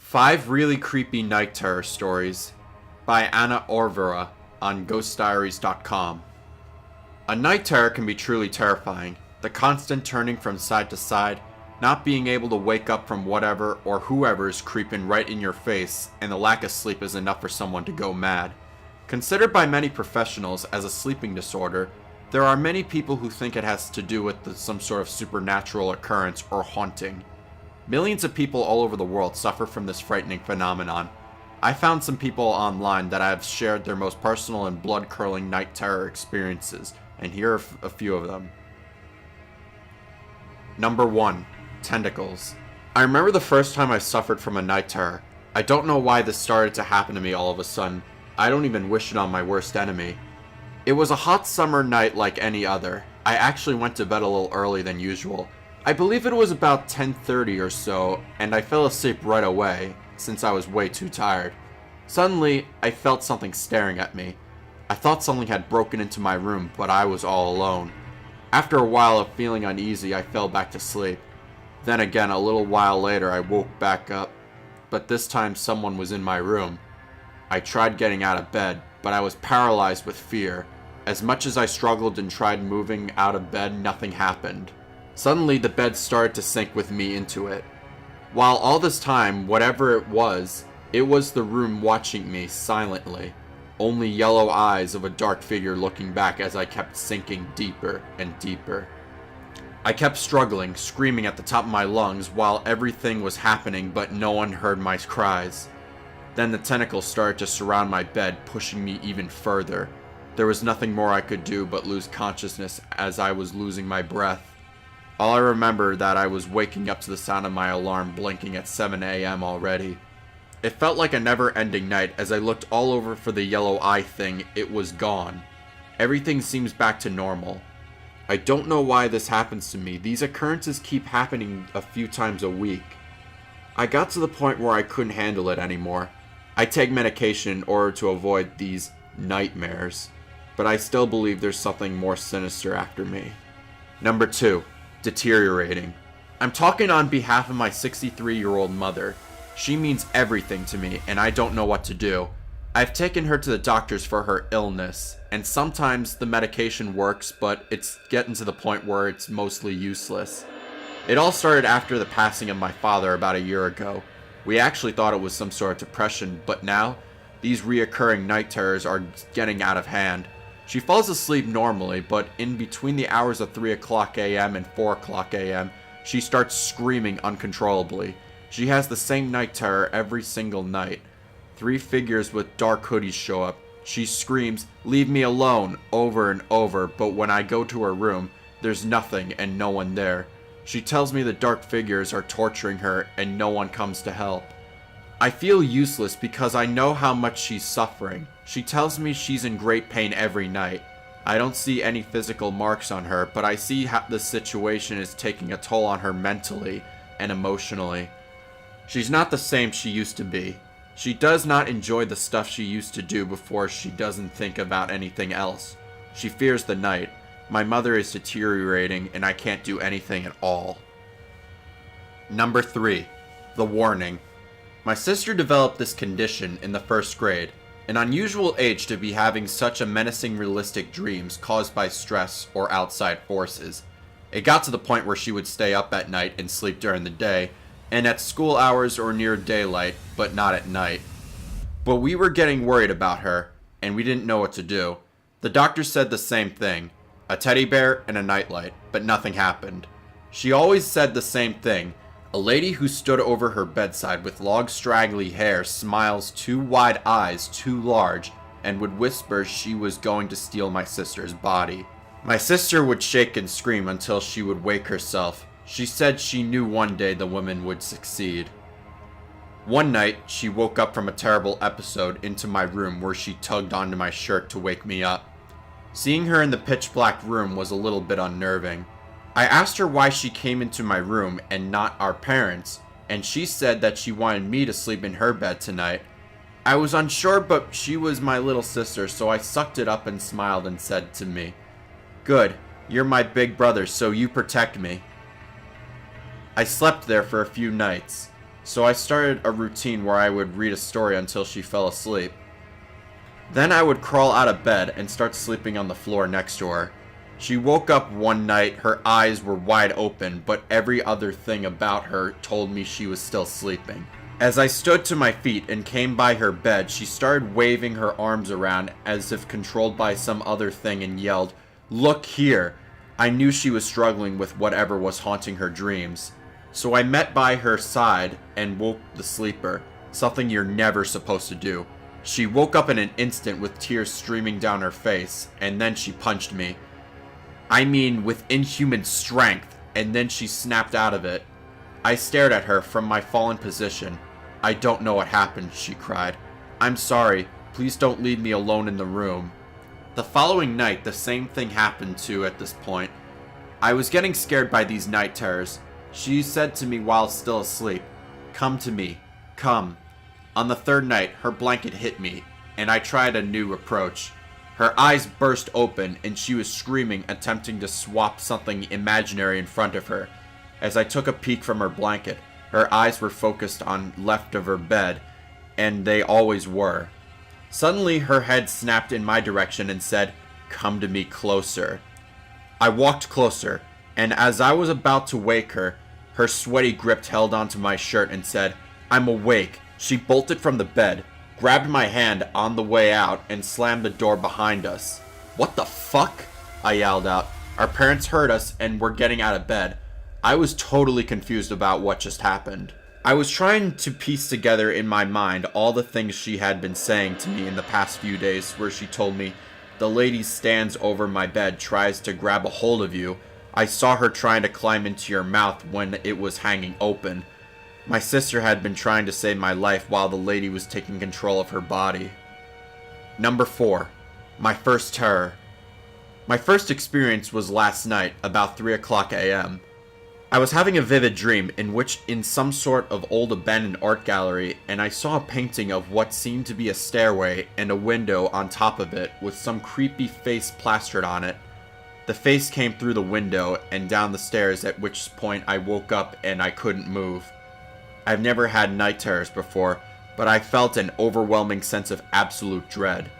5 Really Creepy Night Terror Stories by Anna Orvera on GhostDiaries.com. A night terror can be truly terrifying. The constant turning from side to side, not being able to wake up from whatever or whoever is creeping right in your face, and the lack of sleep is enough for someone to go mad. Considered by many professionals as a sleeping disorder, there are many people who think it has to do with some sort of supernatural occurrence or haunting. Millions of people all over the world suffer from this frightening phenomenon. I found some people online that have shared their most personal and blood-curdling night terror experiences, and here are a few of them. Number 1. Tentacles. I remember the first time I suffered from a night terror. I don't know why this started to happen to me all of a sudden. I don't even wish it on my worst enemy. It was a hot summer night like any other. I actually went to bed a little early than usual. I believe it was about 10:30 or so, and I fell asleep right away, since I was way too tired. Suddenly, I felt something staring at me. I thought something had broken into my room, but I was all alone. After a while of feeling uneasy, I fell back to sleep. Then again, a little while later, I woke back up, but this time someone was in my room. I tried getting out of bed, but I was paralyzed with fear. As much as I struggled and tried moving out of bed, nothing happened. Suddenly, the bed started to sink with me into it. While all this time, whatever it was the room watching me silently. Only yellow eyes of a dark figure looking back as I kept sinking deeper and deeper. I kept struggling, screaming at the top of my lungs while everything was happening, but no one heard my cries. Then the tentacles started to surround my bed, pushing me even further. There was nothing more I could do but lose consciousness as I was losing my breath. All I remember that I was waking up to the sound of my alarm blinking at 7 a.m. already. It felt like a never-ending night. As I looked all over for the yellow eye thing, it was gone. Everything seems back to normal. I don't know why this happens to me. These occurrences keep happening a few times a week. I got to the point where I couldn't handle it anymore. I take medication in order to avoid these nightmares, but I still believe there's something more sinister after me. Number 2. Deteriorating. I'm talking on behalf of my 63-year-old mother. She means everything to me, and I don't know what to do. I've taken her to the doctors for her illness, and sometimes the medication works, but it's getting to the point where it's mostly useless. It all started after the passing of my father about a year ago. We actually thought it was some sort of depression, but now, these reoccurring night terrors are getting out of hand. She falls asleep normally, but in between the hours of 3 o'clock a.m. and 4 o'clock a.m., she starts screaming uncontrollably. She has the same night terror every single night. 3 figures with dark hoodies show up. She screams, "Leave me alone," over and over, but when I go to her room, there's nothing and no one there. She tells me the dark figures are torturing her and no one comes to help. I feel useless because I know how much she's suffering. She tells me she's in great pain every night. I don't see any physical marks on her, but I see how the situation is taking a toll on her mentally and emotionally. She's not the same she used to be. She does not enjoy the stuff she used to do before. She doesn't think about anything else. She fears the night. My mother is deteriorating and I can't do anything at all. Number 3. The warning. My sister developed this condition in the 1st grade, an unusual age to be having such a menacing realistic dreams caused by stress or outside forces. It got to the point where she would stay up at night and sleep during the day, and at school hours or near daylight, but not at night. But we were getting worried about her, and we didn't know what to do. The doctor said the same thing, a teddy bear and a nightlight, but nothing happened. She always said the same thing. A lady who stood over her bedside with long straggly hair, smiles, 2 wide eyes too large, and would whisper she was going to steal my sister's body. My sister would shake and scream until she would wake herself. She said she knew one day the woman would succeed. One night, she woke up from a terrible episode into my room where she tugged onto my shirt to wake me up. Seeing her in the pitch black room was a little bit unnerving. I asked her why she came into my room and not our parents', and she said that she wanted me to sleep in her bed tonight. I was unsure, but she was my little sister, so I sucked it up and smiled and said to me, "Good, you're my big brother, so you protect me." I slept there for a few nights. so I started a routine where I would read a story until she fell asleep. Then I would crawl out of bed and start sleeping on the floor next to her. She woke up one night, her eyes were wide open, but every other thing about her told me she was still sleeping. As I stood to my feet and came by her bed, she started waving her arms around as if controlled by some other thing and yelled, "Look here!" I knew she was struggling with whatever was haunting her dreams. So I met by her side and woke the sleeper, something you're never supposed to do. She woke up in an instant with tears streaming down her face, and then she punched me. I mean, with inhuman strength, and then she snapped out of it. I stared at her from my fallen position. "I don't know what happened," she cried. "I'm sorry. Please don't leave me alone in the room." The following night, the same thing happened too at this point. I was getting scared by these night terrors. She said to me while still asleep, "Come to me. Come." On the third night, her blanket hit me, and I tried a new approach. Her eyes burst open, and she was screaming, attempting to swap something imaginary in front of her. As I took a peek from her blanket, her eyes were focused on left of her bed, and they always were. Suddenly, her head snapped in my direction and said, "Come to me closer." I walked closer, and as I was about to wake her, her sweaty grip held onto my shirt and said, "I'm awake." She bolted from the bed, grabbed my hand on the way out, and slammed the door behind us. "What the fuck?" I yelled out. Our parents heard us and were getting out of bed. I was totally confused about what just happened. I was trying to piece together in my mind all the things she had been saying to me in the past few days, where she told me, "The lady stands over my bed, tries to grab a hold of you. I saw her trying to climb into your mouth when it was hanging open. My sister had been trying to save my life while the lady was taking control of her body." Number 4. My first terror. My first experience was last night, about 3 o'clock a.m. I was having a vivid dream in which in some sort of old abandoned art gallery, and I saw a painting of what seemed to be a stairway and a window on top of it with some creepy face plastered on it. The face came through the window and down the stairs, at which point I woke up and I couldn't move. I've never had night terrors before, but I felt an overwhelming sense of absolute dread.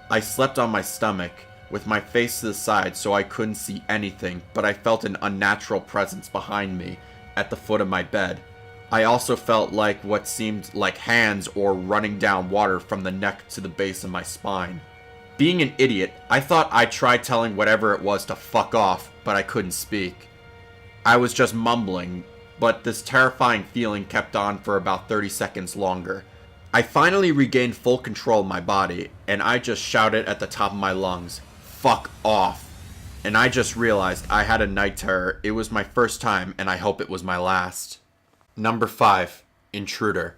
I slept on my stomach, with my face to the side so I couldn't see anything, but I felt an unnatural presence behind me, at the foot of my bed. I also felt like what seemed like hands or running down water from the neck to the base of my spine. Being an idiot, I thought I'd try telling whatever it was to fuck off, but I couldn't speak. I was just mumbling, but this terrifying feeling kept on for about 30 seconds longer. I finally regained full control of my body, and I just shouted at the top of my lungs, "Fuck off." And I just realized I had a night terror. It was my first time, and I hope it was my last. Number 5. Intruder.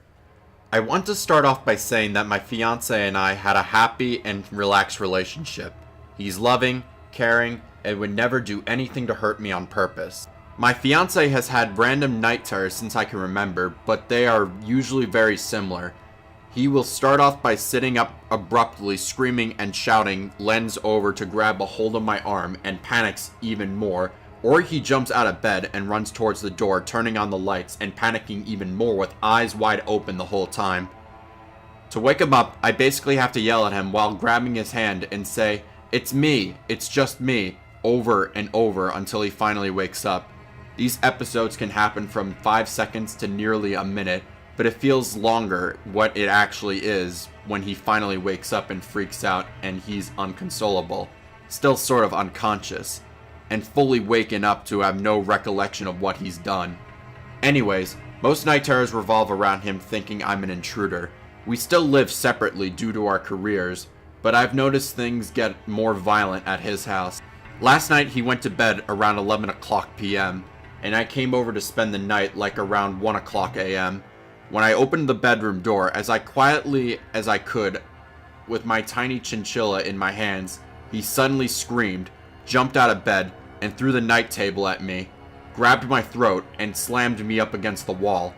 I want to start off by saying that my fiance and I had a happy and relaxed relationship. He's loving, caring, and would never do anything to hurt me on purpose. My fiance has had random night terrors since I can remember, but they are usually very similar. He will start off by sitting up abruptly, screaming and shouting, leans over to grab a hold of my arm, and panics even more, or he jumps out of bed and runs towards the door, turning on the lights and panicking even more with eyes wide open the whole time. To wake him up, I basically have to yell at him while grabbing his hand and say, "It's me, it's just me," over and over until he finally wakes up. These episodes can happen from 5 seconds to nearly a minute, but it feels longer what it actually is when he finally wakes up and freaks out and he's unconsolable, still sort of unconscious, and fully waken up to have no recollection of what he's done. Anyways, most night terrors revolve around him thinking I'm an intruder. We still live separately due to our careers, but I've noticed things get more violent at his house. Last night he went to bed around 11 o'clock p.m., and I came over to spend the night like around 1 o'clock a.m. When I opened the bedroom door, as quietly as I could, with my tiny chinchilla in my hands, he suddenly screamed, jumped out of bed, and threw the night table at me, grabbed my throat, and slammed me up against the wall.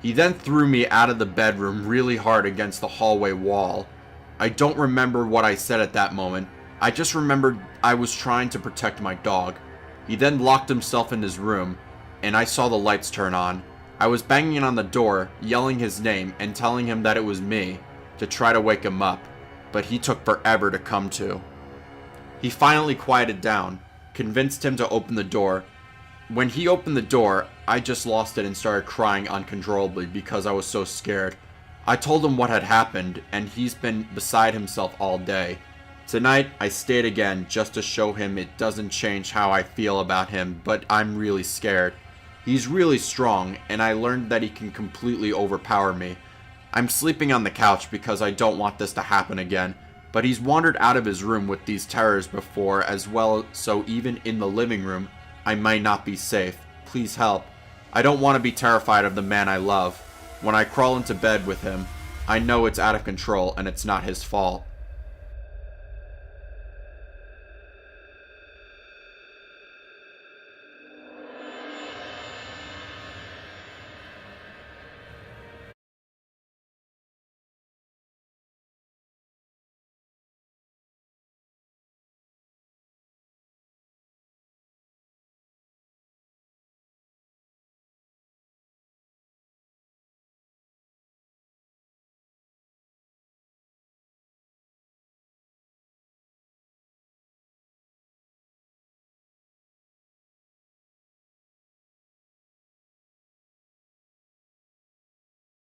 He then threw me out of the bedroom really hard against the hallway wall. I don't remember what I said at that moment. I just remembered I was trying to protect my dog. He then locked himself in his room, and I saw the lights turn on. I was banging on the door, yelling his name and telling him that it was me, to try to wake him up, but he took forever to come to. He finally quieted down, convinced him to open the door. When he opened the door, I just lost it and started crying uncontrollably because I was so scared. I told him what had happened, and he's been beside himself all day. Tonight, I stayed again just to show him it doesn't change how I feel about him, but I'm really scared. He's really strong, and I learned that he can completely overpower me. I'm sleeping on the couch because I don't want this to happen again, but he's wandered out of his room with these terrors before as well, so even in the living room, I might not be safe. Please help. I don't want to be terrified of the man I love. When I crawl into bed with him, I know it's out of control and it's not his fault.